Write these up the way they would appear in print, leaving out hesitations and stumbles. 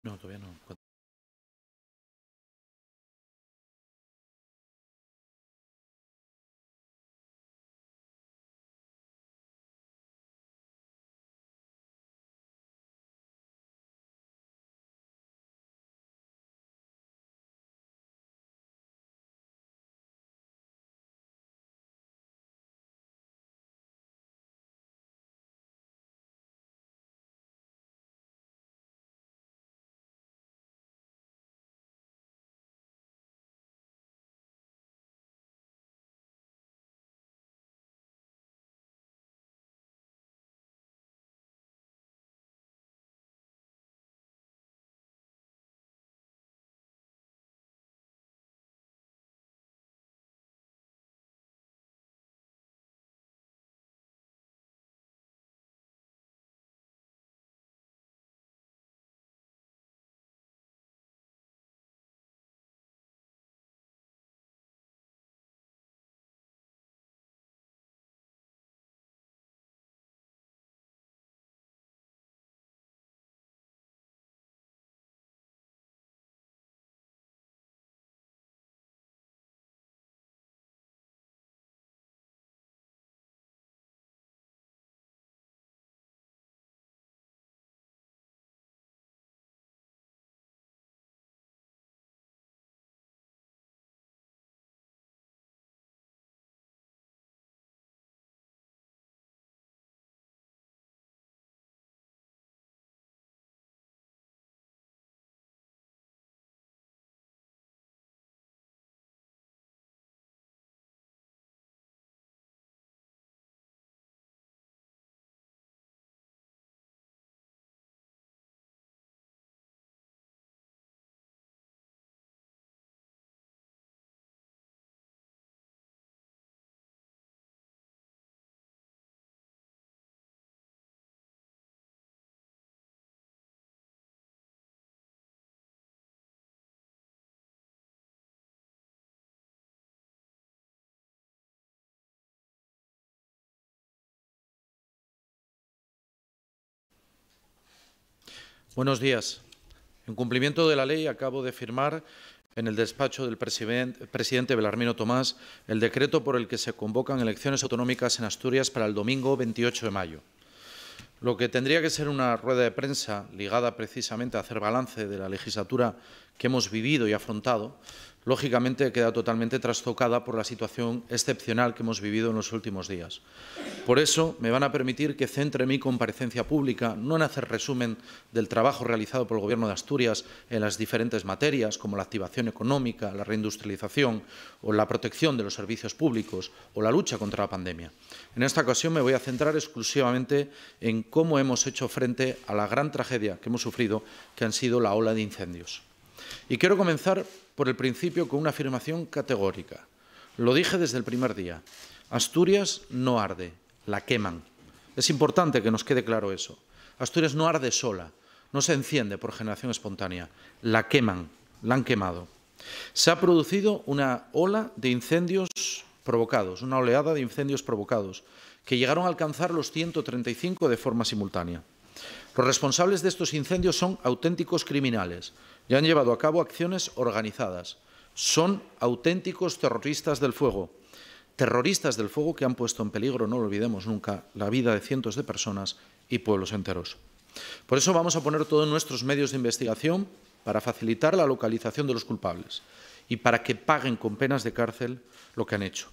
No, todavía no. Buenos días. En cumplimiento de la ley, acabo de firmar en el despacho del presidente Belarmino Tomás el decreto por el que se convocan elecciones autonómicas en Asturias para el domingo 28 de mayo. Lo que tendría que ser una rueda de prensa ligada precisamente a hacer balance de la legislatura que hemos vivido y afrontado, lógicamente queda totalmente trastocada por la situación excepcional que hemos vivido en los últimos días. Por eso me van a permitir que centre mi comparecencia pública no en hacer resumen del trabajo realizado por el Gobierno de Asturias en las diferentes materias, como la activación económica, la reindustrialización o la protección de los servicios públicos o la lucha contra la pandemia. En esta ocasión me voy a centrar exclusivamente en cómo hemos hecho frente a la gran tragedia que hemos sufrido, que han sido la ola de incendios. Y quiero comenzar por el principio con una afirmación categórica. Lo dije desde el primer día. Asturias no arde, la queman. Es importante que nos quede claro eso. Asturias no arde sola, no se enciende por generación espontánea. La queman, la han quemado. Se ha producido una ola de incendios provocados, una oleada de incendios provocados, que llegaron a alcanzar los 135 de forma simultánea. Los responsables de estos incendios son auténticos criminales y han llevado a cabo acciones organizadas. Son auténticos terroristas del fuego que han puesto en peligro, no lo olvidemos nunca, la vida de cientos de personas y pueblos enteros. Por eso vamos a poner todos nuestros medios de investigación para facilitar la localización de los culpables y para que paguen con penas de cárcel lo que han hecho.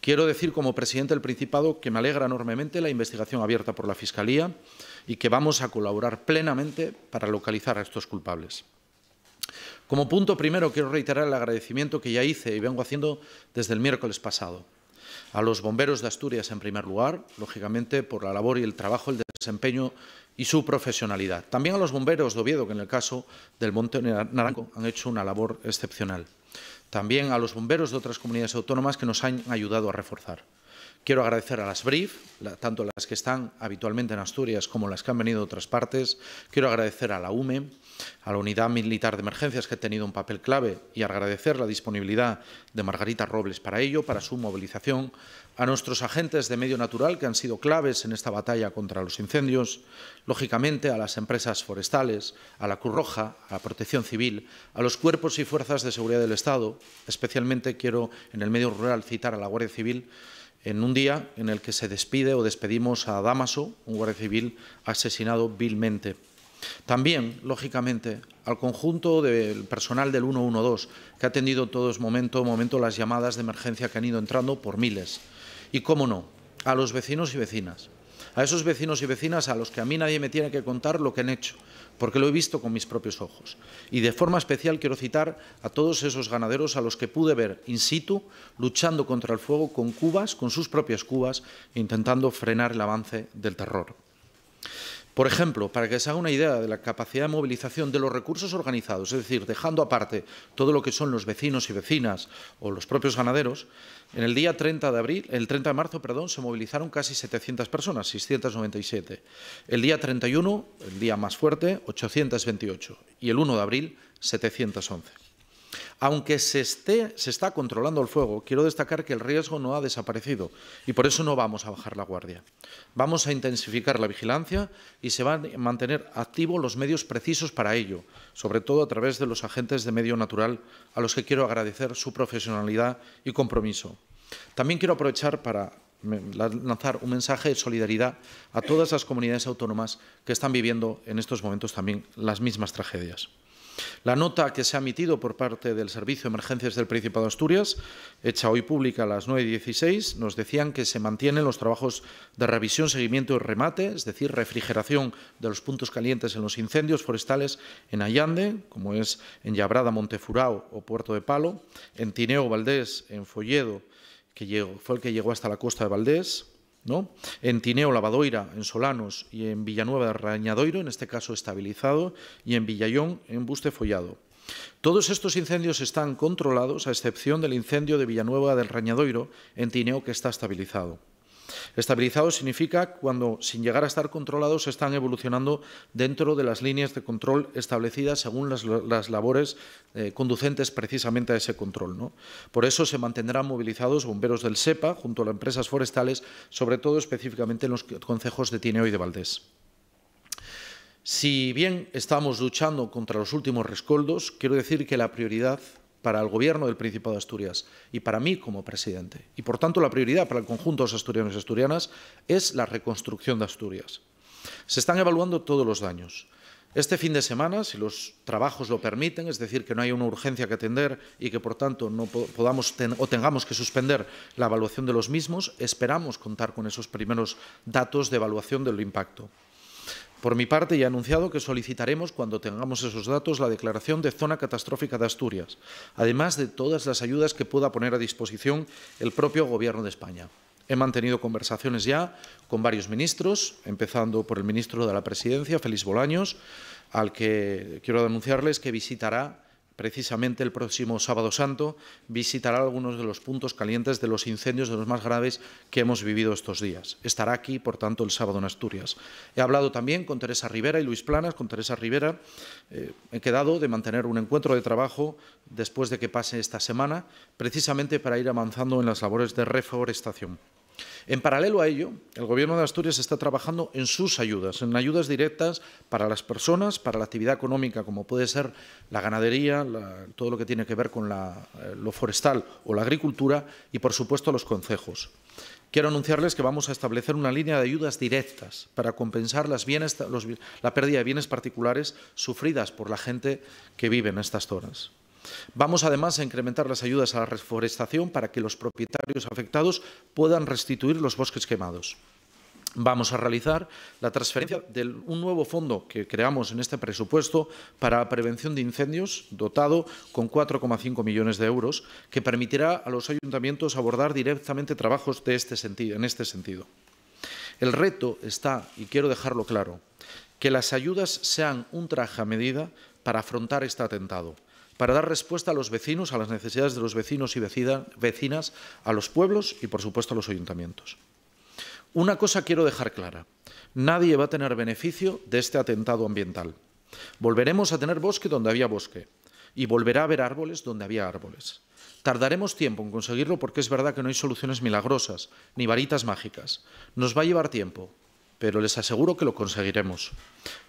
Quiero decir, como presidente del Principado, que me alegra enormemente la investigación abierta por la Fiscalía y que vamos a colaborar plenamente para localizar a estos culpables. Como punto primero, quiero reiterar el agradecimiento que ya hice y vengo haciendo desde el miércoles pasado. A los bomberos de Asturias, en primer lugar, lógicamente, por la labor y el trabajo, el desempeño y su profesionalidad. También a los bomberos de Oviedo, que en el caso del Monte Naranco han hecho una labor excepcional. También a los bomberos de otras comunidades autónomas que nos han ayudado a reforzar. Quiero agradecer a las BRIF, tanto las que están habitualmente en Asturias como las que han venido de otras partes. Quiero agradecer a la UME, a la Unidad Militar de Emergencias, que ha tenido un papel clave, y agradecer la disponibilidad de Margarita Robles para ello, para su movilización, a nuestros agentes de medio natural, que han sido claves en esta batalla contra los incendios, lógicamente a las empresas forestales, a la Cruz Roja, a la Protección Civil, a los cuerpos y fuerzas de seguridad del Estado. Especialmente quiero, en el medio rural, citar a la Guardia Civil, en un día en el que se despide o despedimos a Dámaso, un guardia civil asesinado vilmente. También, lógicamente, al conjunto del personal del 112, que ha atendido todo momento las llamadas de emergencia que han ido entrando por miles. Y, cómo no, a los vecinos y vecinas. A esos vecinos y vecinas a los que a mí nadie me tiene que contar lo que han hecho, porque lo he visto con mis propios ojos. Y de forma especial quiero citar a todos esos ganaderos a los que pude ver in situ luchando contra el fuego con cubas, con sus propias cubas, intentando frenar el avance del terror. Por ejemplo, para que se haga una idea de la capacidad de movilización de los recursos organizados, es decir, dejando aparte todo lo que son los vecinos y vecinas o los propios ganaderos, en el día 30 de marzo, se movilizaron casi 700 personas, 697. El día 31, el día más fuerte, 828. Y el 1 de abril, 711. Aunque se está controlando el fuego, quiero destacar que el riesgo no ha desaparecido y por eso no vamos a bajar la guardia. Vamos a intensificar la vigilancia y se van a mantener activos los medios precisos para ello, sobre todo a través de los agentes de medio natural, a los que quiero agradecer su profesionalidad y compromiso. También quiero aprovechar para lanzar un mensaje de solidaridad a todas las comunidades autónomas que están viviendo en estos momentos también las mismas tragedias. La nota que se ha emitido por parte del Servicio de Emergencias del Principado de Asturias, hecha hoy pública a las 9:16, nos decían que se mantienen los trabajos de revisión, seguimiento y remate, es decir, refrigeración de los puntos calientes en los incendios forestales en Allande, como es en Llabrada, Montefurao o Puerto de Palo, en Tineo, Valdés, en Folledo, que fue el que llegó hasta la costa de Valdés, ¿no? En Tineo, Lavadoira, en Solanos y en Villanueva de Rañadoiro, en este caso estabilizado, y en Villallón, en Buste Follado. Todos estos incendios están controlados, a excepción del incendio de Villanueva del Rañadoiro, en Tineo, que está estabilizado. Estabilizado significa cuando, sin llegar a estar controlados, están evolucionando dentro de las líneas de control establecidas según las labores conducentes precisamente a ese control, ¿no? Por eso se mantendrán movilizados bomberos del SEPA junto a las empresas forestales, sobre todo específicamente en los concejos de Tineo y de Valdés. Si bien estamos luchando contra los últimos rescoldos, quiero decir que la prioridad para el Gobierno del Principado de Asturias y para mí como presidente, y por tanto la prioridad para el conjunto de los asturianos y asturianas, es la reconstrucción de Asturias. Se están evaluando todos los daños. Este fin de semana, si los trabajos lo permiten, es decir, que no haya una urgencia que atender y que, por tanto, no podamos o tengamos que suspender la evaluación de los mismos, esperamos contar con esos primeros datos de evaluación del impacto. Por mi parte, ya he anunciado que solicitaremos, cuando tengamos esos datos, la declaración de zona catastrófica de Asturias, además de todas las ayudas que pueda poner a disposición el propio Gobierno de España. He mantenido conversaciones ya con varios ministros, empezando por el ministro de la Presidencia, Félix Bolaños, al que quiero anunciarles que visitará precisamente el próximo Sábado Santo, visitará algunos de los puntos calientes de los incendios de los más graves que hemos vivido estos días. Estará aquí, por tanto, el sábado en Asturias. He hablado también con Teresa Rivera y Luis Planas. Con Teresa Rivera he quedado de mantener un encuentro de trabajo después de que pase esta semana, precisamente para ir avanzando en las labores de reforestación. En paralelo a ello, el Gobierno de Asturias está trabajando en sus ayudas, en ayudas directas para las personas, para la actividad económica, como puede ser la ganadería, todo lo que tiene que ver con lo forestal o la agricultura y, por supuesto, los concejos. Quiero anunciarles que vamos a establecer una línea de ayudas directas para compensar la pérdida de bienes particulares sufridas por la gente que vive en estas zonas. Vamos, además, a incrementar las ayudas a la reforestación para que los propietarios afectados puedan restituir los bosques quemados. Vamos a realizar la transferencia de un nuevo fondo que creamos en este presupuesto para la prevención de incendios, dotado con 4,5 millones de euros, que permitirá a los ayuntamientos abordar directamente trabajos en este sentido. El reto está, y quiero dejarlo claro, que las ayudas sean un traje a medida para afrontar este atentado, para dar respuesta a los vecinos, a las necesidades de los vecinos y vecinas, a los pueblos y, por supuesto, a los ayuntamientos. Una cosa quiero dejar clara. Nadie va a tener beneficio de este atentado ambiental. Volveremos a tener bosque donde había bosque y volverá a haber árboles donde había árboles. Tardaremos tiempo en conseguirlo porque es verdad que no hay soluciones milagrosas ni varitas mágicas. Nos va a llevar tiempo, pero les aseguro que lo conseguiremos.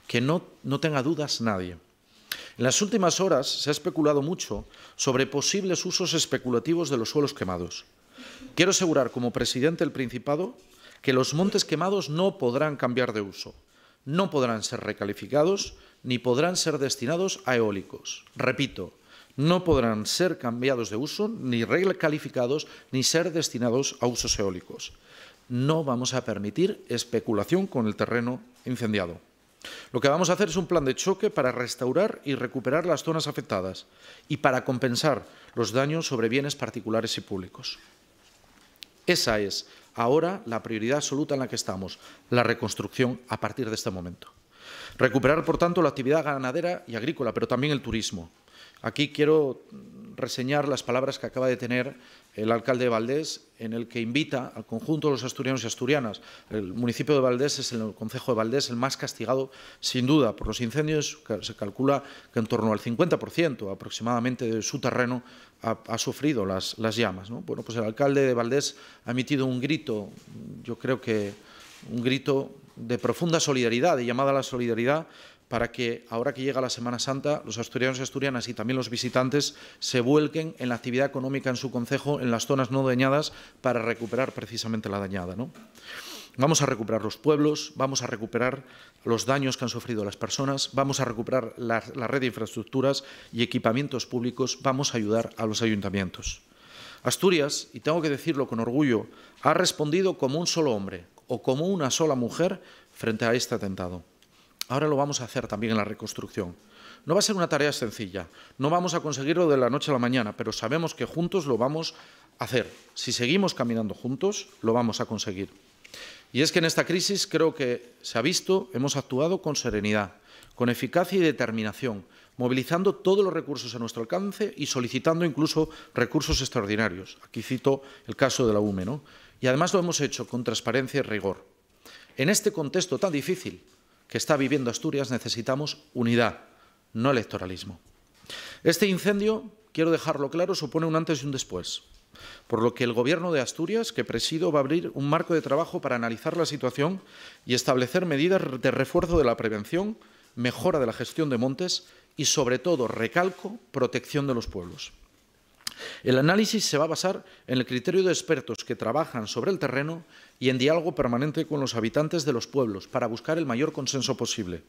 Que no tenga dudas nadie. En las últimas horas se ha especulado mucho sobre posibles usos especulativos de los suelos quemados. Quiero asegurar como presidente del Principado que los montes quemados no podrán cambiar de uso, no podrán ser recalificados ni podrán ser destinados a eólicos. Repito, no podrán ser cambiados de uso, ni recalificados, ni ser destinados a usos eólicos. No vamos a permitir especulación con el terreno incendiado. Lo que vamos a hacer es un plan de choque para restaurar y recuperar las zonas afectadas y para compensar los daños sobre bienes particulares y públicos. Esa es ahora la prioridad absoluta en la que estamos, la reconstrucción a partir de este momento. Recuperar, por tanto, la actividad ganadera y agrícola, pero también el turismo. Aquí quiero reseñar las palabras que acaba de tener el alcalde de Valdés, en el que invita al conjunto de los asturianos y asturianas. El municipio de Valdés es el concejo de Valdés el más castigado, sin duda, por los incendios. Se calcula que en torno al 50% aproximadamente de su terreno ha sufrido las llamas, ¿no? Bueno, pues el alcalde de Valdés ha emitido un grito, yo creo que un grito de profunda solidaridad, de llamada a la solidaridad, para que, ahora que llega la Semana Santa, los asturianos y asturianas y también los visitantes se vuelquen en la actividad económica en su concejo, en las zonas no dañadas, para recuperar precisamente la dañada, ¿no? Vamos a recuperar los pueblos, vamos a recuperar los daños que han sufrido las personas, vamos a recuperar la red de infraestructuras y equipamientos públicos, vamos a ayudar a los ayuntamientos. Asturias, y tengo que decirlo con orgullo, ha respondido como un solo hombre o como una sola mujer frente a este atentado. Ahora lo vamos a hacer también en la reconstrucción. No va a ser una tarea sencilla, no vamos a conseguirlo de la noche a la mañana, pero sabemos que juntos lo vamos a hacer. Si seguimos caminando juntos, lo vamos a conseguir. Y es que en esta crisis creo que se ha visto, hemos actuado con serenidad, con eficacia y determinación, movilizando todos los recursos a nuestro alcance y solicitando incluso recursos extraordinarios. Aquí cito el caso de la UME, ¿no? Y además lo hemos hecho con transparencia y rigor. En este contexto tan difícil que está viviendo Asturias necesitamos unidad, no electoralismo. Este incendio, quiero dejarlo claro, supone un antes y un después, por lo que el Gobierno de Asturias, que presido, va a abrir un marco de trabajo para analizar la situación y establecer medidas de refuerzo de la prevención, mejora de la gestión de montes y, sobre todo, recalco, protección de los pueblos. El análisis se va a basar en el criterio de expertos que trabajan sobre el terreno y en diálogo permanente con los habitantes de los pueblos para buscar el mayor consenso posible.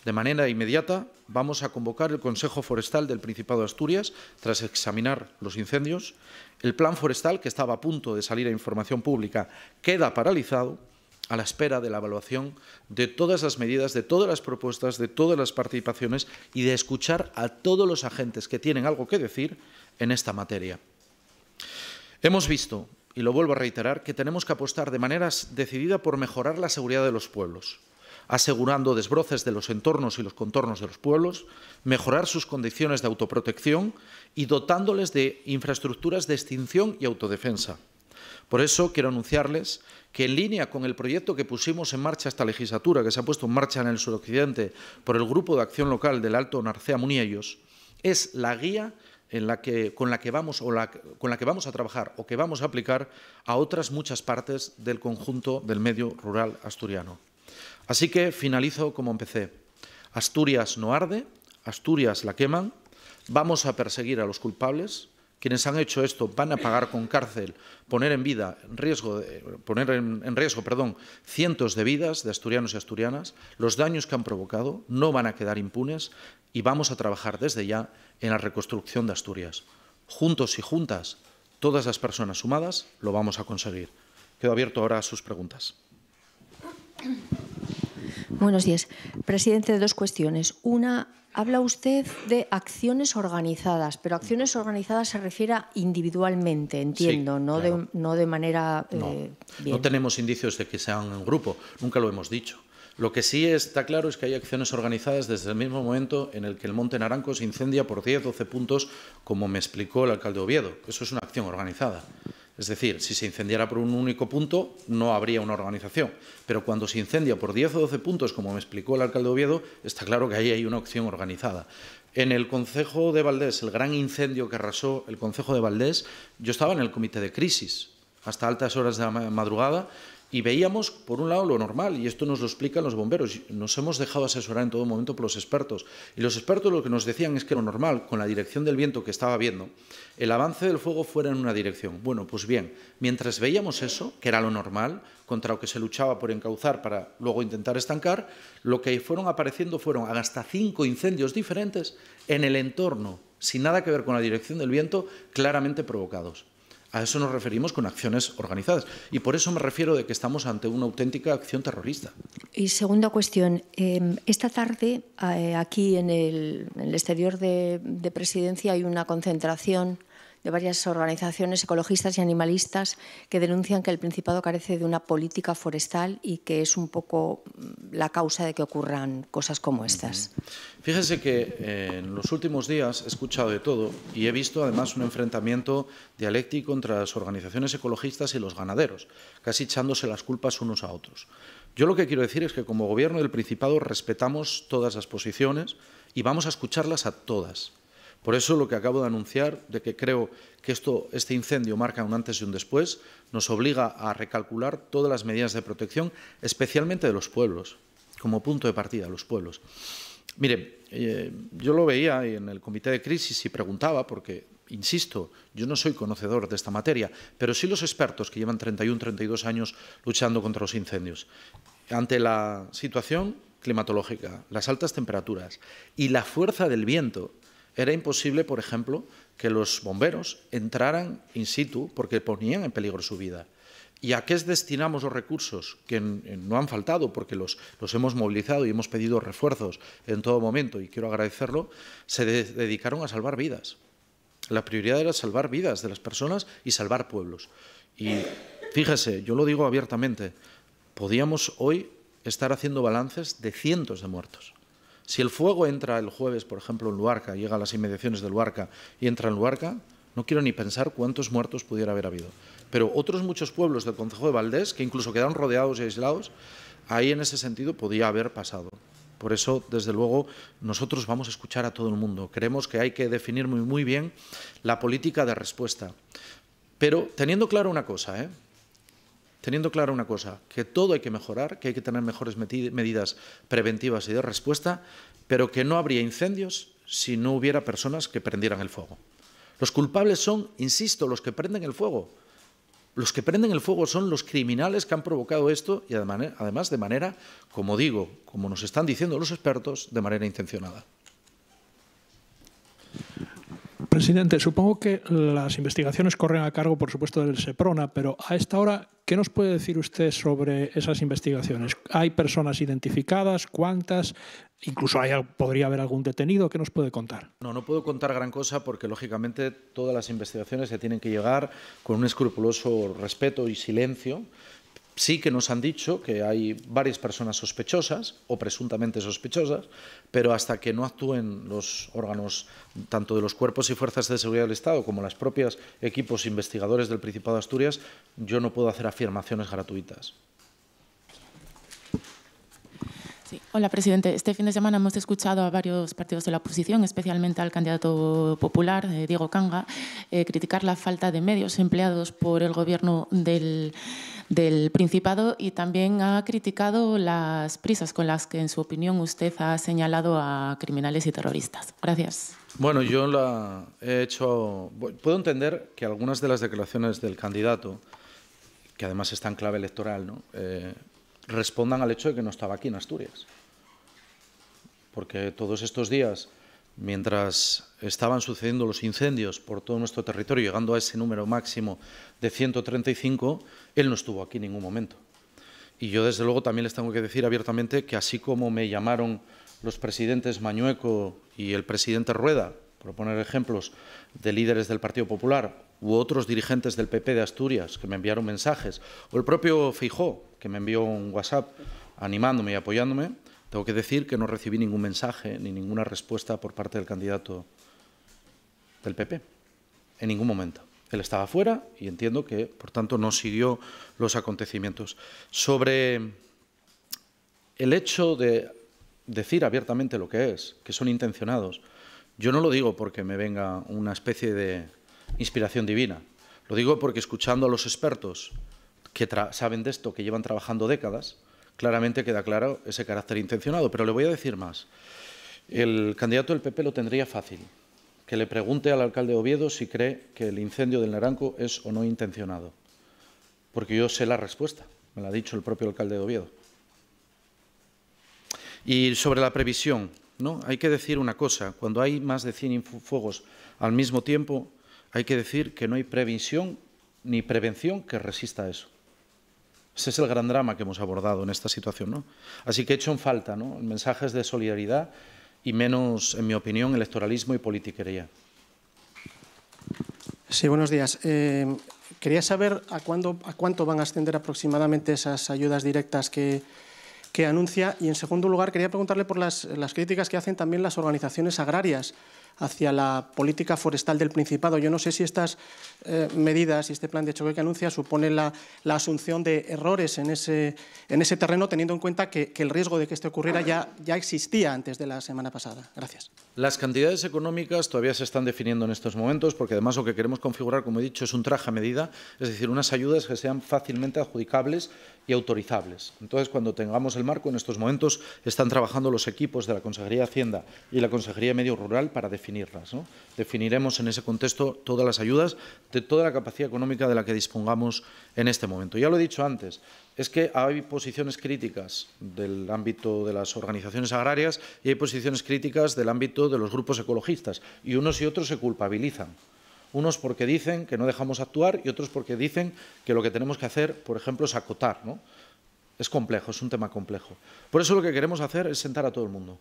De manera inmediata vamos a convocar el Consejo Forestal del Principado de Asturias tras examinar los incendios. El plan forestal, que estaba a punto de salir a información pública, queda paralizado a la espera de la evaluación de todas las medidas, de todas las propuestas, de todas las participaciones y de escuchar a todos los agentes que tienen algo que decir en esta materia. Hemos visto, y lo vuelvo a reiterar, que tenemos que apostar de manera decidida por mejorar la seguridad de los pueblos, asegurando desbroces de los entornos y los contornos de los pueblos, mejorar sus condiciones de autoprotección y dotándoles de infraestructuras de extinción y autodefensa. Por eso quiero anunciarles que, en línea con el proyecto que pusimos en marcha esta legislatura, que se ha puesto en marcha en el suroccidente por el Grupo de Acción Local del Alto Narcea Muniellos, es la guía con la que vamos a trabajar o que vamos a aplicar a otras muchas partes del conjunto del medio rural asturiano. Así que finalizo como empecé. Asturias no arde, Asturias la queman, vamos a perseguir a los culpables. Quienes han hecho esto van a pagar con cárcel, poner en riesgo cientos de vidas de asturianos y asturianas. Los daños que han provocado no van a quedar impunes y vamos a trabajar desde ya en la reconstrucción de Asturias. Juntos y juntas, todas las personas sumadas, lo vamos a conseguir. Quedo abierto ahora a sus preguntas. Buenos días. Presidente, dos cuestiones. Una, habla usted de acciones organizadas, pero acciones organizadas se refiere a individualmente, entiendo, sí, no, claro. No de manera... No tenemos indicios de que sean en grupo, nunca lo hemos dicho. Lo que sí está claro es que hay acciones organizadas desde el mismo momento en el que el Monte Naranco se incendia por 10 o 12 puntos, como me explicó el alcalde de Oviedo. Eso es una acción organizada. Es decir, si se incendiara por un único punto, no habría una organización. Pero cuando se incendia por 10 o 12 puntos, como me explicó el alcalde de Oviedo, está claro que ahí hay una acción organizada. En el concejo de Valdés, el gran incendio que arrasó el concejo de Valdés, yo estaba en el comité de crisis hasta altas horas de la madrugada y veíamos, por un lado, lo normal, y esto nos lo explican los bomberos. Nos hemos dejado asesorar en todo momento por los expertos. Y los expertos lo que nos decían es que lo normal, con la dirección del viento que estaba viendo, el avance del fuego fuera en una dirección. Bueno, pues bien, mientras veíamos eso, que era lo normal, contra lo que se luchaba por encauzar para luego intentar estancar, lo que fueron apareciendo fueron hasta 5 incendios diferentes en el entorno, sin nada que ver con la dirección del viento, claramente provocados. A eso nos referimos con acciones organizadas. Y por eso me refiero de que estamos ante una auténtica acción terrorista. Y segunda cuestión. Esta tarde, aquí en el exterior de Presidencia, hay una concentración de varias organizaciones ecologistas y animalistas que denuncian que el Principado carece de una política forestal y que es un poco la causa de que ocurran cosas como estas. Fíjese que en los últimos días he escuchado de todo y he visto además un enfrentamiento dialéctico entre las organizaciones ecologistas y los ganaderos, casi echándose las culpas unos a otros. Yo lo que quiero decir es que como Gobierno del Principado respetamos todas las posiciones y vamos a escucharlas a todas. Por eso lo que acabo de anunciar, de que creo que este incendio marca un antes y un después, nos obliga a recalcular todas las medidas de protección, especialmente de los pueblos, como punto de partida, los pueblos. Mire, yo lo veía en el comité de crisis y preguntaba, porque, insisto, yo no soy conocedor de esta materia, pero sí los expertos que llevan 31, 32 años luchando contra los incendios. Ante la situación climatológica, las altas temperaturas y la fuerza del viento, era imposible, por ejemplo, que los bomberos entraran in situ porque ponían en peligro su vida. ¿Y a qué destinamos los recursos? Que no han faltado porque los hemos movilizado y hemos pedido refuerzos en todo momento, y quiero agradecerlo. Se dedicaron a salvar vidas. La prioridad era salvar vidas de las personas y salvar pueblos. Y fíjese, yo lo digo abiertamente, podíamos hoy estar haciendo balances de cientos de muertos. Si el fuego entra el jueves, por ejemplo, en Luarca, llega a las inmediaciones de Luarca y entra en Luarca, no quiero ni pensar cuántos muertos pudiera haber habido. Pero otros muchos pueblos del concejo de Valdés, que incluso quedaron rodeados y aislados, ahí en ese sentido podía haber pasado. Por eso, desde luego, nosotros vamos a escuchar a todo el mundo. Creemos que hay que definir muy bien la política de respuesta. Pero teniendo claro una cosa, que todo hay que mejorar, que hay que tener mejores medidas preventivas y de respuesta, pero que no habría incendios si no hubiera personas que prendieran el fuego. Los culpables son, insisto, los que prenden el fuego. Los que prenden el fuego son los criminales que han provocado esto y además de manera, como digo, como nos están diciendo los expertos, de manera intencionada. Presidente, supongo que las investigaciones corren a cargo, por supuesto, del Seprona, pero a esta hora, ¿qué nos puede decir usted sobre esas investigaciones? ¿Hay personas identificadas? ¿Cuántas? Incluso podría haber algún detenido. ¿Qué nos puede contar? No puedo contar gran cosa porque, lógicamente, todas las investigaciones se tienen que llegar con un escrupuloso respeto y silencio. Sí que nos han dicho que hay varias personas sospechosas o presuntamente sospechosas, pero hasta que no actúen los órganos tanto de los cuerpos y fuerzas de seguridad del Estado como los propios equipos investigadores del Principado de Asturias, yo no puedo hacer afirmaciones gratuitas. Sí. Hola, presidente. Este fin de semana hemos escuchado a varios partidos de la oposición, especialmente al candidato popular, Diego Canga, criticar la falta de medios empleados por el Gobierno del Principado, y también ha criticado las prisas con las que, en su opinión, usted ha señalado a criminales y terroristas. Gracias. Bueno, yo puedo entender que algunas de las declaraciones del candidato, que además está en clave electoral, ¿no?, respondan al hecho de que no estaba aquí en Asturias. Porque todos estos días, mientras estaban sucediendo los incendios por todo nuestro territorio, llegando a ese número máximo de 135, él no estuvo aquí en ningún momento. Y yo, desde luego, también les tengo que decir abiertamente que, así como me llamaron los presidentes Mañueco y el presidente Rueda, por poner ejemplos de líderes del Partido Popular, u otros dirigentes del PP de Asturias que me enviaron mensajes, o el propio Feijóo, que me envió un WhatsApp animándome y apoyándome, tengo que decir que no recibí ningún mensaje ni ninguna respuesta por parte del candidato del PP, en ningún momento. Él estaba fuera y entiendo que, por tanto, no siguió los acontecimientos. Sobre el hecho de decir abiertamente lo que es, que son intencionados, yo no lo digo porque me venga una especie de inspiración divina. Lo digo porque, escuchando a los expertos que saben de esto, que llevan trabajando décadas, claramente queda claro ese carácter intencionado. Pero le voy a decir más. El candidato del PP lo tendría fácil. Que le pregunte al alcalde de Oviedo si cree que el incendio del Naranco es o no intencionado. Porque yo sé la respuesta, me la ha dicho el propio alcalde de Oviedo. Y sobre la previsión, ¿no? Hay que decir una cosa, cuando hay más de 100 fuegos al mismo tiempo, hay que decir que no hay previsión ni prevención que resista a eso. Ese es el gran drama que hemos abordado en esta situación, ¿no? Así que he hecho en falta, ¿no?, mensajes de solidaridad y menos, en mi opinión, electoralismo y politiquería. Sí, buenos días. Quería saber a cuánto van a ascender aproximadamente esas ayudas directas que anuncia. Y, en segundo lugar, quería preguntarle por las críticas que hacen también las organizaciones agrarias hacia la política forestal del Principado. Yo no sé si estas medidas y este plan de choque que anuncia supone la asunción de errores en ese terreno, teniendo en cuenta que el riesgo de que esto ocurriera ya existía antes de la semana pasada. Gracias. Las cantidades económicas todavía se están definiendo en estos momentos, porque además lo que queremos configurar, como he dicho, es un traje a medida, es decir, unas ayudas que sean fácilmente adjudicables y autorizables. Entonces, cuando tengamos el marco, en estos momentos están trabajando los equipos de la Consejería de Hacienda y la Consejería de Medio Rural para definirlas, ¿no? Definiremos en ese contexto todas las ayudas de toda la capacidad económica de la que dispongamos en este momento. Ya lo he dicho antes, es que hay posiciones críticas del ámbito de las organizaciones agrarias y hay posiciones críticas del ámbito de los grupos ecologistas, y unos y otros se culpabilizan. Unos porque dicen que no dejamos actuar y otros porque dicen que lo que tenemos que hacer, por ejemplo, es acotar, ¿no? Es complejo, es un tema complejo. Por eso lo que queremos hacer es sentar a todo el mundo.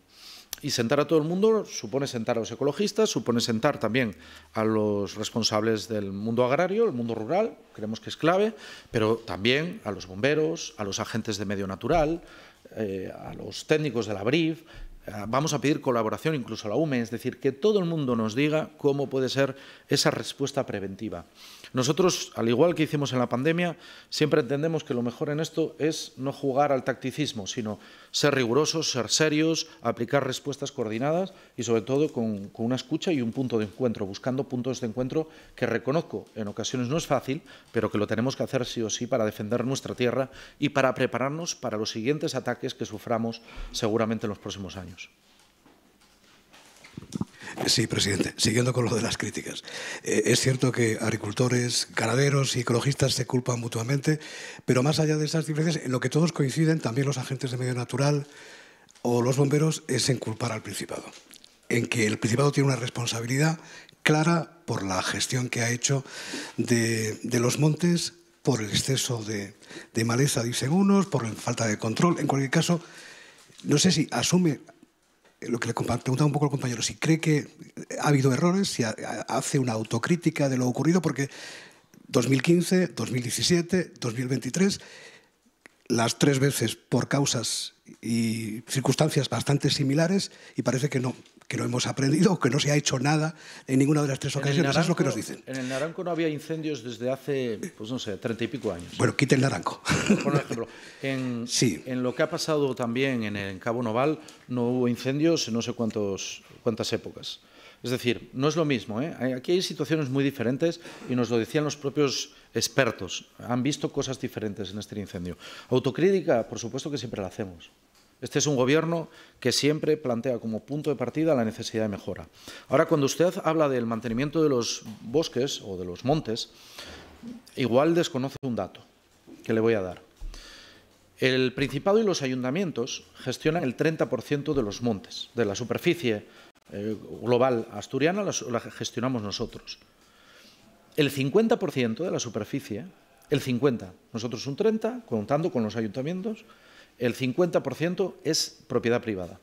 Y sentar a todo el mundo supone sentar a los ecologistas, supone sentar también a los responsables del mundo agrario, el mundo rural, creemos que es clave, pero también a los bomberos, a los agentes de medio natural, a los técnicos de la BRIF. Vamos a pedir colaboración incluso a la UME, es decir, que todo el mundo nos diga cómo puede ser esa respuesta preventiva. Nosotros, al igual que hicimos en la pandemia, siempre entendemos que lo mejor en esto es no jugar al tacticismo, sino ser rigurosos, ser serios, aplicar respuestas coordinadas y, sobre todo, con una escucha y un punto de encuentro, buscando puntos de encuentro que, reconozco, en ocasiones no es fácil, pero que lo tenemos que hacer sí o sí para defender nuestra tierra y para prepararnos para los siguientes ataques que suframos seguramente en los próximos años. Sí, presidente. Siguiendo con lo de las críticas. Es cierto que agricultores, ganaderos y ecologistas se culpan mutuamente, pero más allá de esas diferencias, en lo que todos coinciden, también los agentes de medio natural o los bomberos, es en culpar al Principado. En que el Principado tiene una responsabilidad clara por la gestión que ha hecho de los montes, por el exceso de maleza, dicen unos, por la falta de control. En cualquier caso, no sé si asume lo que le preguntaba un poco el compañero, si cree que ha habido errores, si hace una autocrítica de lo ocurrido, porque 2015, 2017, 2023, las tres veces por causas y circunstancias bastante similares, y parece que no hemos aprendido o que no se ha hecho nada en ninguna de las tres ocasiones. Eso es lo que nos dicen. En el Naranco no había incendios desde hace, pues no sé, 30 y pico años. Bueno, quite el Naranco. Por ejemplo, sí. En lo que ha pasado también en Cabo Noval no hubo incendios en no sé cuántas épocas. Es decir, no es lo mismo, ¿eh? Aquí hay situaciones muy diferentes y nos lo decían los propios expertos. Han visto cosas diferentes en este incendio. Autocrítica, por supuesto que siempre la hacemos. Este es un gobierno que siempre plantea como punto de partida la necesidad de mejora. Ahora, cuando usted habla del mantenimiento de los bosques o de los montes, igual desconoce un dato que le voy a dar. El Principado y los ayuntamientos gestionan el 30% de los montes, de la superficie global asturiana la gestionamos nosotros. El 50% de la superficie, el 50%, nosotros un 30%, contando con los ayuntamientos, el 50% es propiedad privada.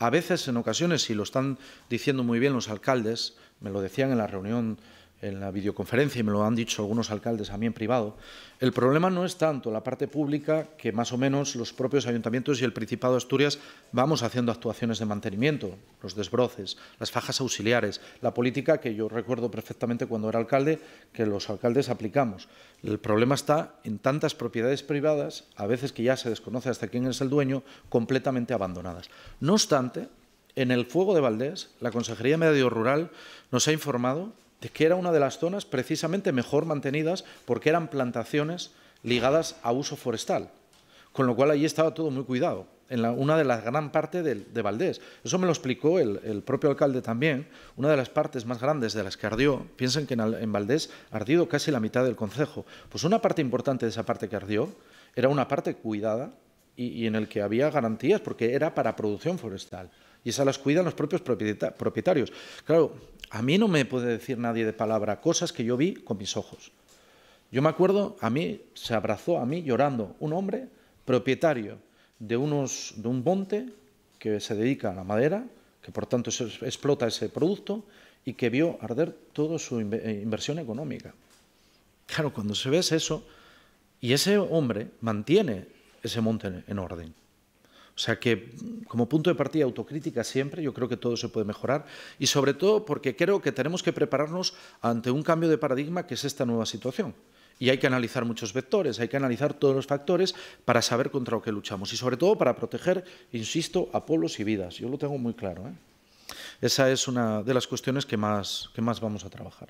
A veces, en ocasiones, y lo están diciendo muy bien los alcaldes, me lo decían en la reunión en la videoconferencia, y me lo han dicho algunos alcaldes a mí en privado, el problema no es tanto la parte pública, que más o menos los propios ayuntamientos y el Principado de Asturias vamos haciendo actuaciones de mantenimiento, los desbroces, las fajas auxiliares, la política que yo recuerdo perfectamente cuando era alcalde, que los alcaldes aplicamos. El problema está en tantas propiedades privadas, a veces que ya se desconoce hasta quién es el dueño, completamente abandonadas. No obstante, en el Fuego de Valdés, la Consejería de Medio Rural nos ha informado de que era una de las zonas precisamente mejor mantenidas porque eran plantaciones ligadas a uso forestal, con lo cual allí estaba todo muy cuidado, en una de las gran parte de Valdés. Eso me lo explicó el propio alcalde también. Una de las partes más grandes de las que ardió, piensen que en Valdés ha ardido casi la mitad del concejo, pues una parte importante de esa parte que ardió era una parte cuidada y en el que había garantías porque era para producción forestal. Y esas las cuidan los propios propietarios. Claro, a mí no me puede decir nadie de palabra cosas que yo vi con mis ojos. Yo me acuerdo, a mí se abrazó a mí llorando un hombre propietario de un monte que se dedica a la madera, que por tanto explota ese producto y que vio arder toda su inversión económica. Claro, cuando se ve eso, y ese hombre mantiene ese monte en orden. O sea que, como punto de partida, autocrítica siempre, yo creo que todo se puede mejorar y sobre todo porque creo que tenemos que prepararnos ante un cambio de paradigma que es esta nueva situación. Y hay que analizar muchos vectores, hay que analizar todos los factores para saber contra lo que luchamos y sobre todo para proteger, insisto, a pueblos y vidas. Yo lo tengo muy claro, ¿eh? Esa es una de las cuestiones que más vamos a trabajar.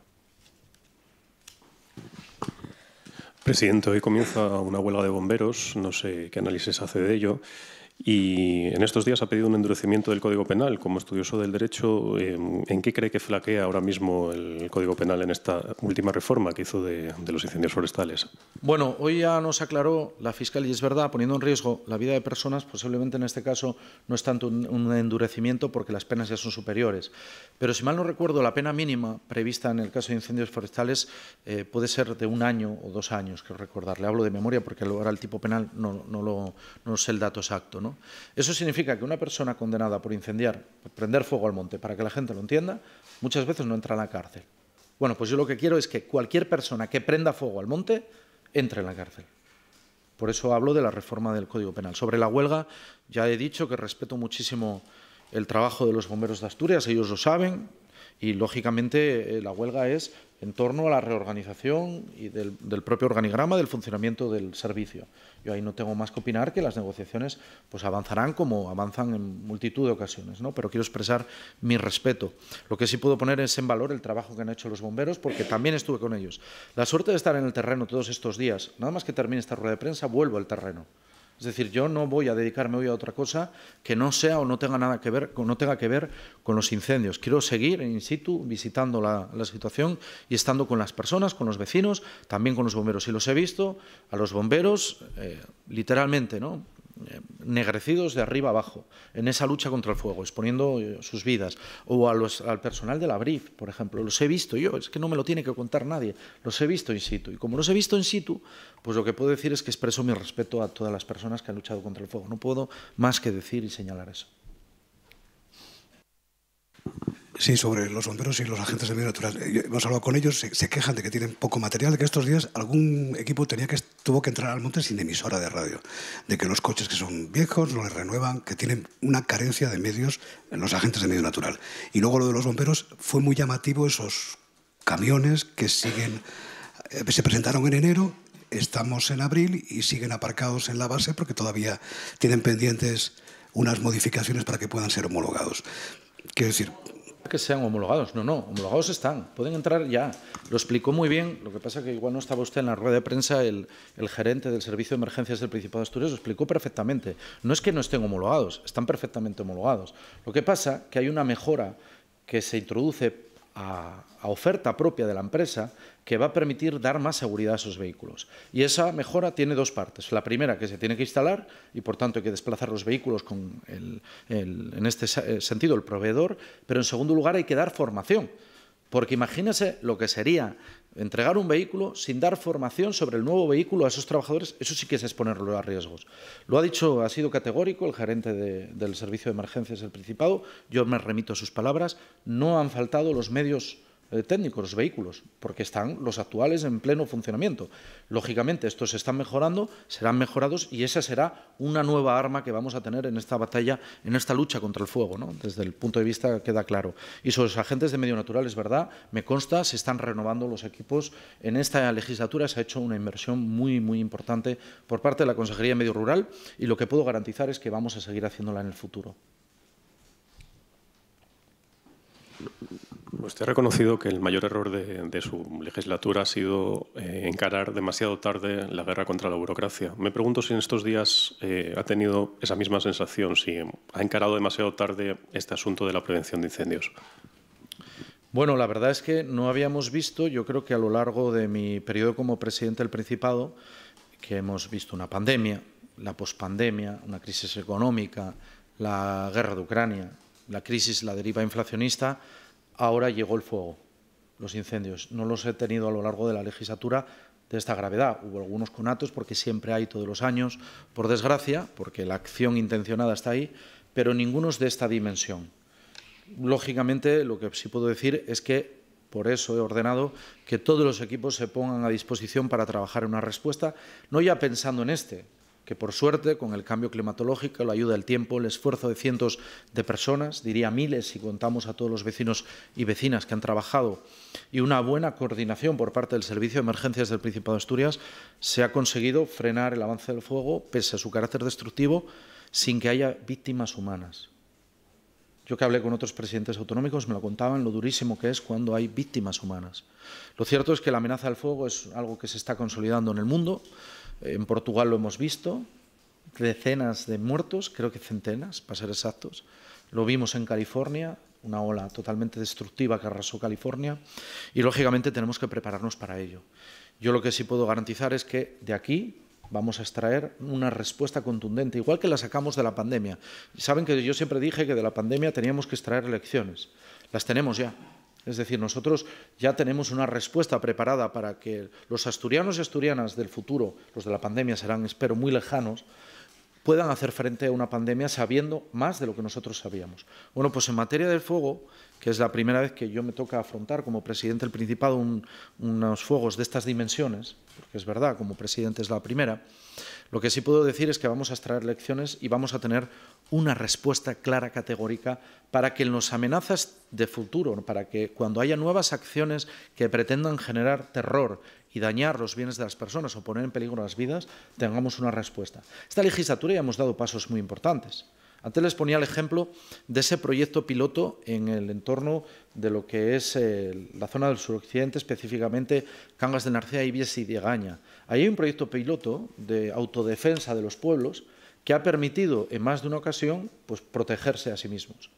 Presidente, hoy comienza una huelga de bomberos, no sé qué análisis hace de ello. Y en estos días ha pedido un endurecimiento del Código Penal. Como estudioso del derecho, ¿en qué cree que flaquea ahora mismo el Código Penal en esta última reforma que hizo de los incendios forestales? Bueno, hoy ya nos aclaró la fiscal, y es verdad, poniendo en riesgo la vida de personas, posiblemente en este caso no es tanto un endurecimiento porque las penas ya son superiores. Pero si mal no recuerdo, la pena mínima prevista en el caso de incendios forestales puede ser de 1 año o 2 años, creo recordar. Le hablo de memoria porque ahora el tipo penal no sé el dato exacto, ¿no? Eso significa que una persona condenada por incendiar, por prender fuego al monte, para que la gente lo entienda, muchas veces no entra en la cárcel. Bueno, pues yo lo que quiero es que cualquier persona que prenda fuego al monte entre en la cárcel. Por eso hablo de la reforma del Código Penal. Sobre la huelga, ya he dicho que respeto muchísimo el trabajo de los bomberos de Asturias, ellos lo saben, y lógicamente la huelga es en torno a la reorganización y del propio organigrama del funcionamiento del servicio. Yo ahí no tengo más que opinar que las negociaciones pues avanzarán como avanzan en multitud de ocasiones, ¿no? Pero quiero expresar mi respeto. Lo que sí puedo poner es en valor el trabajo que han hecho los bomberos, porque también estuve con ellos. La suerte de estar en el terreno todos estos días, nada más que termine esta rueda de prensa, vuelvo al terreno. Es decir, yo no voy a dedicarme hoy a otra cosa que no sea o no tenga nada que ver, no tenga que ver con los incendios. Quiero seguir in situ visitando la situación y estando con las personas, con los vecinos, también con los bomberos. Y los he visto a los bomberos literalmente, ¿no? Negrecidos de arriba abajo en esa lucha contra el fuego, exponiendo sus vidas, o al personal de la BRIF, por ejemplo, los he visto yo, es que no me lo tiene que contar nadie, los he visto in situ, y como los he visto in situ, pues lo que puedo decir es que expreso mi respeto a todas las personas que han luchado contra el fuego, no puedo más que decir y señalar eso. Sí, sobre los bomberos y los agentes de medio natural. Hemos hablado con ellos, se quejan de que tienen poco material, de que estos días algún equipo tuvo que entrar al monte sin emisora de radio, de que los coches que son viejos no les renuevan, que tienen una carencia de medios en los agentes de medio natural. Y luego lo de los bomberos fue muy llamativo, esos camiones que se presentaron en enero, estamos en abril y siguen aparcados en la base porque todavía tienen pendientes unas modificaciones para que puedan ser homologados. Quiero decir, que sean homologados, no, homologados están, pueden entrar ya. Lo explicó muy bien, lo que pasa es que igual no estaba usted en la rueda de prensa, el gerente del Servicio de Emergencias del Principado de Asturias lo explicó perfectamente. No es que no estén homologados, están perfectamente homologados. Lo que pasa es que hay una mejora que se introduce a oferta propia de la empresa que va a permitir dar más seguridad a esos vehículos. Y esa mejora tiene 2 partes. La primera, que se tiene que instalar y, por tanto, hay que desplazar los vehículos con, en este sentido, el proveedor. Pero, en segundo lugar, hay que dar formación. Porque imagínese lo que sería entregar un vehículo sin dar formación sobre el nuevo vehículo a esos trabajadores. Eso sí que es exponerlo a riesgos. Lo ha dicho, ha sido categórico el gerente del Servicio de Emergencias del Principado. Yo me remito a sus palabras. No han faltado los medios técnicos, los vehículos, porque están los actuales en pleno funcionamiento. Lógicamente, estos están mejorando, serán mejorados y esa será una nueva arma que vamos a tener en esta batalla, en esta lucha contra el fuego, ¿no? Desde el punto de vista queda claro. Y sobre los agentes de medio natural, es verdad, me consta, se están renovando los equipos. En esta legislatura se ha hecho una inversión muy, muy importante por parte de la Consejería de Medio Rural y lo que puedo garantizar es que vamos a seguir haciéndola en el futuro. Usted ha reconocido que el mayor error de su legislatura ha sido encarar demasiado tarde la guerra contra la burocracia. Me pregunto si en estos días ha tenido esa misma sensación, si ha encarado demasiado tarde este asunto de la prevención de incendios. Bueno, la verdad es que no habíamos visto, yo creo que a lo largo de mi periodo como presidente del Principado, que hemos visto una pandemia, la pospandemia, una crisis económica, la guerra de Ucrania, la crisis, la deriva inflacionista. Ahora llegó el fuego, los incendios. No los he tenido a lo largo de la legislatura de esta gravedad. Hubo algunos conatos, porque siempre hay todos los años, por desgracia, porque la acción intencionada está ahí, pero ninguno es de esta dimensión. Lógicamente, lo que sí puedo decir es que por eso he ordenado que todos los equipos se pongan a disposición para trabajar en una respuesta, no ya pensando en que por suerte, con el cambio climatológico, la ayuda del tiempo, el esfuerzo de cientos de personas, diría miles si contamos a todos los vecinos y vecinas que han trabajado, y una buena coordinación por parte del Servicio de Emergencias del Principado de Asturias, se ha conseguido frenar el avance del fuego, pese a su carácter destructivo, sin que haya víctimas humanas. Yo que hablé con otros presidentes autonómicos me lo contaban lo durísimo que es cuando hay víctimas humanas. Lo cierto es que la amenaza del fuego es algo que se está consolidando en el mundo. En Portugal lo hemos visto, decenas de muertos, creo que centenas, para ser exactos. Lo vimos en California, una ola totalmente destructiva que arrasó California y, lógicamente, tenemos que prepararnos para ello. Yo lo que sí puedo garantizar es que de aquí vamos a extraer una respuesta contundente, igual que la sacamos de la pandemia. Saben que yo siempre dije que de la pandemia teníamos que extraer lecciones. Las tenemos ya. Es decir, nosotros ya tenemos una respuesta preparada para que los asturianos y asturianas del futuro, los de la pandemia serán, espero, muy lejanos, puedan hacer frente a una pandemia sabiendo más de lo que nosotros sabíamos. Bueno, pues en materia del fuego, que es la primera vez que yo me toca afrontar como presidente del Principado unos fuegos de estas dimensiones, porque es verdad, como presidente es la primera, lo que sí puedo decir es que vamos a extraer lecciones y vamos a tener una respuesta clara, categórica, para que en las amenazas de futuro, para que cuando haya nuevas acciones que pretendan generar terror y dañar los bienes de las personas o poner en peligro las vidas, tengamos una respuesta. Esta legislatura ya hemos dado pasos muy importantes. Antes les ponía el ejemplo de ese proyecto piloto en el entorno de lo que es la zona del suroccidente, específicamente Cangas de Narcea, Ibies y Diegaña. Ahí hay un proyecto piloto de autodefensa de los pueblos que ha permitido en más de una ocasión pues, protegerse a sí mismos.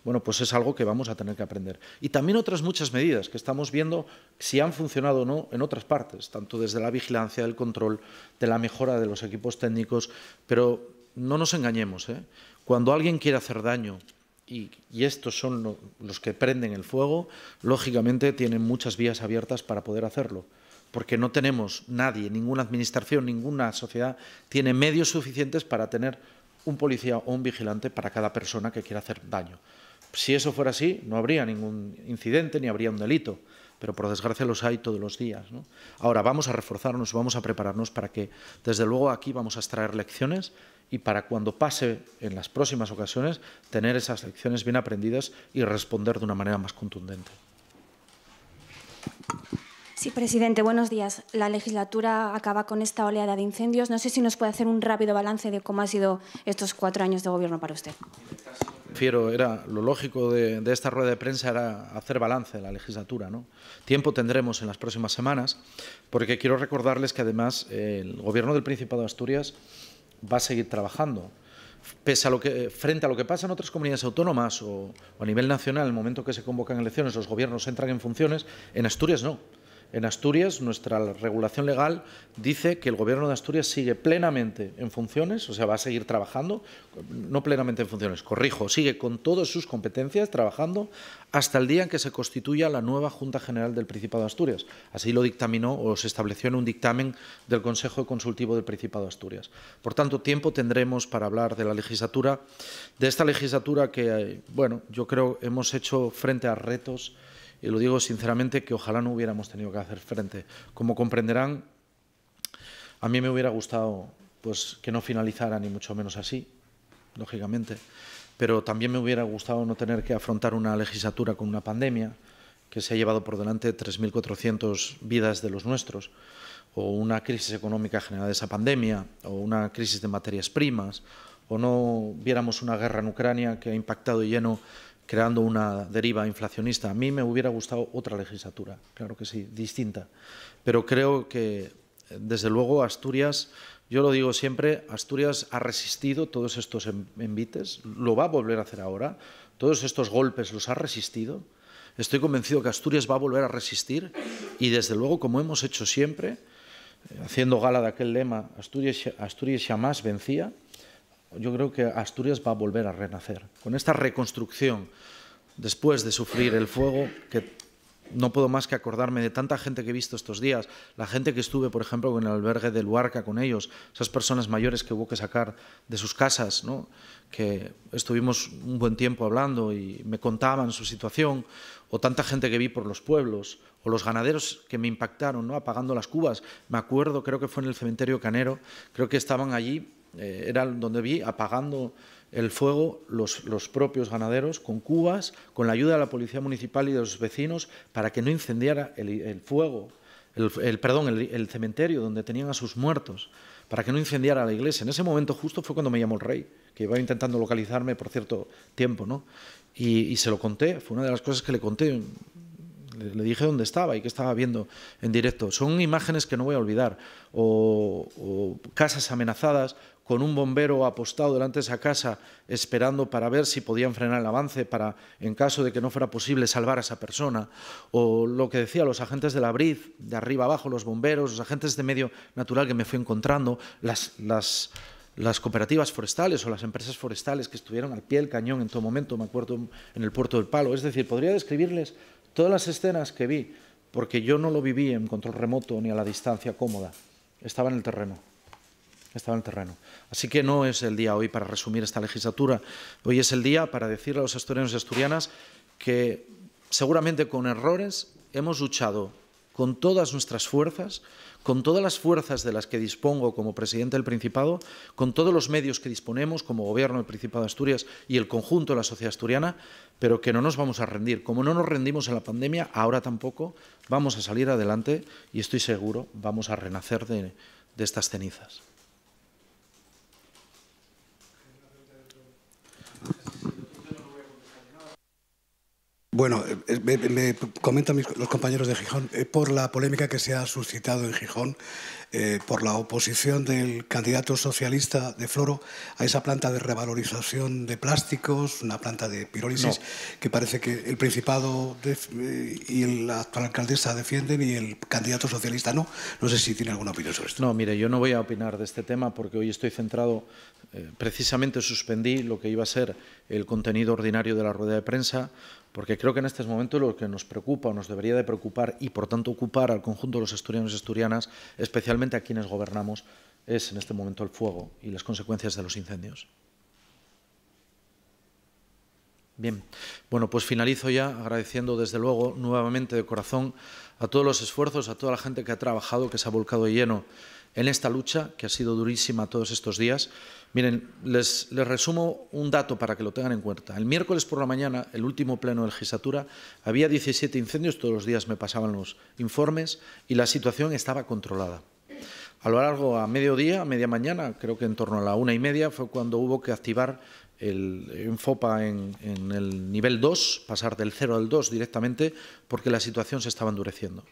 Bueno, pues es algo que vamos a tener que aprender. Y también otras muchas medidas que estamos viendo si han funcionado o no en otras partes, tanto desde la vigilancia, el control, de la mejora de los equipos técnicos, pero no nos engañemos, ¿eh? Cuando alguien quiere hacer daño, y estos son los que prenden el fuego, lógicamente tienen muchas vías abiertas para poder hacerlo, porque no tenemos nadie, ninguna administración, ninguna sociedad tiene medios suficientes para tener un policía o un vigilante para cada persona que quiera hacer daño. Si eso fuera así, no habría ningún incidente ni habría un delito, pero por desgracia los hay todos los días, ¿no? Ahora vamos a reforzarnos, vamos a prepararnos para que, desde luego, aquí vamos a extraer lecciones y para cuando pase en las próximas ocasiones, tener esas lecciones bien aprendidas y responder de una manera más contundente. Sí, presidente, buenos días. La legislatura acaba con esta oleada de incendios. No sé si nos puede hacer un rápido balance de cómo han sido estos 4 años de gobierno para usted. Era lo lógico de esta rueda de prensa era hacer balance de la legislatura, ¿no? Tiempo tendremos en las próximas semanas, porque quiero recordarles que además el Gobierno del Principado de Asturias va a seguir trabajando. Pese a frente a lo que pasa en otras comunidades autónomas o a nivel nacional, en el momento que se convocan elecciones, los gobiernos entran en funciones, en Asturias no. En Asturias, nuestra regulación legal dice que el Gobierno de Asturias sigue plenamente en funciones, o sea, va a seguir trabajando, no plenamente en funciones, corrijo, sigue con todas sus competencias trabajando hasta el día en que se constituya la nueva Junta General del Principado de Asturias. Así lo dictaminó o se estableció en un dictamen del Consejo Consultivo del Principado de Asturias. Por tanto, tiempo tendremos para hablar de la legislatura, de esta legislatura que, bueno, yo creo hemos hecho frente a retos y lo digo sinceramente, que ojalá no hubiéramos tenido que hacer frente. Como comprenderán, a mí me hubiera gustado pues, que no finalizara ni mucho menos así, lógicamente, pero también me hubiera gustado no tener que afrontar una legislatura con una pandemia que se ha llevado por delante 3.400 vidas de los nuestros, o una crisis económica generada de esa pandemia, o una crisis de materias primas, o no viéramos una guerra en Ucrania que ha impactado de lleno creando una deriva inflacionista. A mí me hubiera gustado otra legislatura, claro que sí, distinta. Pero creo que, desde luego, Asturias, yo lo digo siempre, Asturias ha resistido todos estos envites, lo va a volver a hacer ahora, todos estos golpes los ha resistido. Estoy convencido que Asturias va a volver a resistir y, desde luego, como hemos hecho siempre, haciendo gala de aquel lema, Asturias jamás vencía, yo creo que Asturias va a volver a renacer. Con esta reconstrucción, después de sufrir el fuego, que no puedo más que acordarme de tanta gente que he visto estos días, la gente que estuve, por ejemplo, en el albergue de Luarca con ellos, esas personas mayores que hubo que sacar de sus casas, ¿no? Que estuvimos un buen tiempo hablando y me contaban su situación, o tanta gente que vi por los pueblos, o los ganaderos que me impactaron, ¿no? Apagando las cubas. Me acuerdo, creo que fue en el cementerio Canero, creo que estaban allí, era donde vi apagando el fuego los propios ganaderos con cubas, con la ayuda de la policía municipal y de los vecinos para que no incendiara el fuego, el cementerio donde tenían a sus muertos, para que no incendiara la iglesia. En ese momento justo fue cuando me llamó el rey, que iba intentando localizarme por cierto tiempo, ¿no? Y se lo conté, fue una de las cosas que le conté. Le dije dónde estaba y qué estaba viendo en directo. Son imágenes que no voy a olvidar. O casas amenazadas con un bombero apostado delante de esa casa esperando para ver si podían frenar el avance para, en caso de que no fuera posible, salvar a esa persona. O lo que decía, los agentes de la BRID, de arriba abajo, los bomberos, los agentes de medio natural que me fui encontrando, las cooperativas forestales o las empresas forestales que estuvieron al pie del cañón en todo momento, me acuerdo en el Puerto del Palo. Es decir, podría describirles todas las escenas que vi, porque yo no lo viví en control remoto ni a la distancia cómoda. Estaba en el terreno. Así que no es el día hoy para resumir esta legislatura. Hoy es el día para decirle a los asturianos y asturianas que seguramente con errores hemos luchado con todas nuestras fuerzas, con todas las fuerzas de las que dispongo como presidente del Principado, con todos los medios que disponemos como Gobierno del Principado de Asturias y el conjunto de la sociedad asturiana, pero que no nos vamos a rendir. Como no nos rendimos en la pandemia, ahora tampoco vamos a salir adelante y estoy seguro vamos a renacer de estas cenizas. Bueno, me comentan los compañeros de Gijón por la polémica que se ha suscitado en Gijón por la oposición del candidato socialista de Floro a esa planta de revalorización de plásticos, una planta de pirólisis que parece que el Principado y la actual alcaldesa defienden y el candidato socialista no. No sé si tiene alguna opinión sobre esto. No, mire, yo no voy a opinar de este tema porque hoy estoy centrado, precisamente suspendí lo que iba a ser el contenido ordinario de la rueda de prensa, porque creo que en estos momentos lo que nos preocupa o nos debería de preocupar y por tanto ocupar al conjunto de los asturianos y asturianas, especialmente a quienes gobernamos, es en este momento el fuego y las consecuencias de los incendios. Bien, bueno, pues finalizo ya agradeciendo desde luego nuevamente de corazón a todos los esfuerzos, a toda la gente que ha trabajado, que se ha volcado de lleno en esta lucha, que ha sido durísima todos estos días. Miren, les resumo un dato para que lo tengan en cuenta. El miércoles por la mañana, el último pleno de legislatura, había 17 incendios, todos los días me pasaban los informes y la situación estaba controlada. A lo largo, a mediodía, a media mañana, creo que en torno a la 1:30, fue cuando hubo que activar el Enfopa en el nivel 2, pasar del 0 al 2 directamente, porque la situación se estaba endureciendo.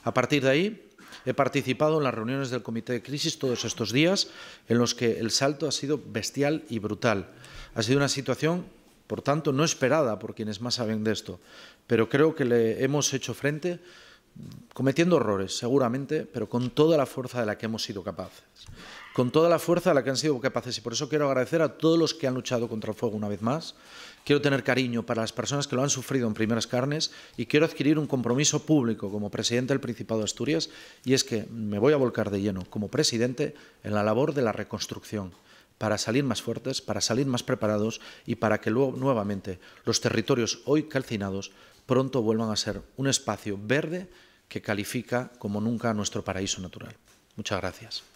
A partir de ahí, he participado en las reuniones del Comité de Crisis todos estos días, en los que el salto ha sido bestial y brutal. Ha sido una situación, por tanto, no esperada por quienes más saben de esto, pero creo que le hemos hecho frente, cometiendo errores, seguramente, pero con toda la fuerza de la que hemos sido capaces. Con toda la fuerza de la que han sido capaces. Y por eso quiero agradecer a todos los que han luchado contra el fuego una vez más. Quiero tener cariño para las personas que lo han sufrido en primeras carnes y quiero adquirir un compromiso público como presidente del Principado de Asturias, y es que me voy a volcar de lleno como presidente en la labor de la reconstrucción. para salir más fuertes, para salir más preparados y para que luego nuevamente los territorios hoy calcinados pronto vuelvan a ser un espacio verde que califica como nunca nuestro paraíso natural. Muchas gracias.